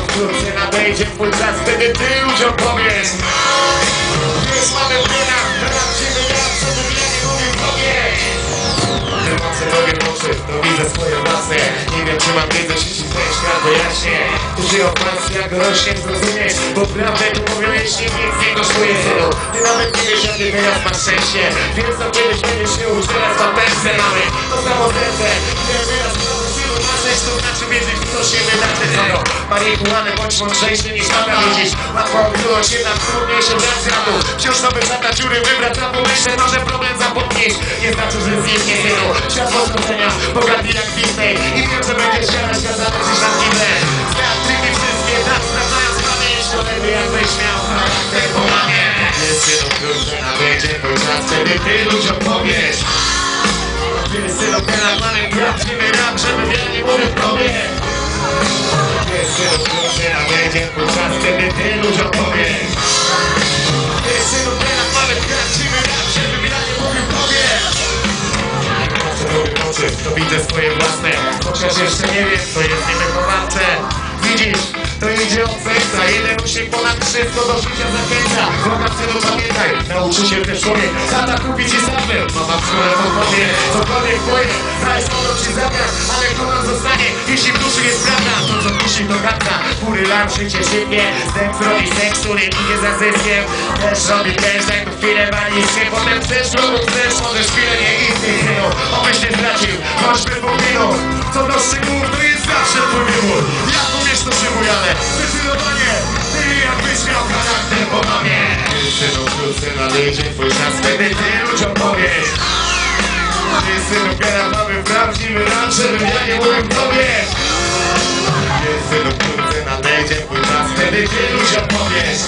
wkrótce nadejdzie twój czas, wtedy ty ludziom powiesz. Wiesz, mamy wina, prawdziwy ja, co bym ja nie mówił tobie. Mocy robię oczy, to widzę swoje własne. Nie wiem, czy mam wiedzę, czy ci twoje świat wyjaśnie. Tu żyją pasji, jak rośnie zrozumieć, bo prawdę tu mówią, jeśli nic nie kosztuje synu. Ty nawet nie wiesz, jakie teraz masz szczęście. Więc to kiedyś będziesz się uczyć, teraz mam pędzę mamy. To samo serce, nie wyraz synu marzeć, to znaczy wiedzieć, co się wydarzy. Co do marihuany, bądź mądrzejszy niż tata widzisz. Łatwo odbyłość, jednak trudniejszy brak zradu. Wciąż sobie zata dziury wybrać, na pomyślę, może problem zapomnieć. Nie znaczy, że zniknie synu. Światło skrócenia, bogaty jak Disney. I wiem, że będziesz siadać, kazany dziś na chwilę. Teatryki wszystkie, tak sprawdzając pamięć. To lepiej jakbyś miał charakter po mamie. Jest synu wkrótce nadejdzie twój czas, wtedy ty ludziom powiesz. Jest synu teraz mamy prawdziwy rap, żebym ja nie mówił tobie. Jest synu wkrótce nadejdzie twój czas, wtedy ty ludziom powiesz. Jest synu teraz mamy prawdziwy rap, żebym ja nie mówił tobie. To widzę swoje własne, chociaż jeszcze nie wiem, co jest niewychowawcze. Widzisz, to idzie od serca, jeden uśmiech ponad wszystko do życia zachęca. Kocham synu, pamiętaj, nauczyciel też człowiek. Tata kupi ci sablę, mama w szkole podpowie. Cokolwiek powie, daj słowo ci zabrać, ale kocham zostanie, jeśli w duszy jest prawda. To co musi do końca, góry lam, życie szybkie. Zdech robi seks, który idzie za zyskiem. Też robi też, daj tu chwilę walizkę. Potem chcesz, lub chcesz, możesz chwilę nie istnieć, synu. Obyś nie stracił, choćby pół minut. Co do szczegółów, to jest zawsze twój wybór. Jak umiesz, to się ale zdecydowanie ty jakbyś miał charakter po mamie. Synu wkrótce nadejdzie twój czas, wtedy ty ludziom powiesz. Ty synu teraz mamy prawdziwy rap, żebym ja nie mówił tobie. Synu wkrótce nadejdzie twój czas, wtedy ty ludziom powiesz.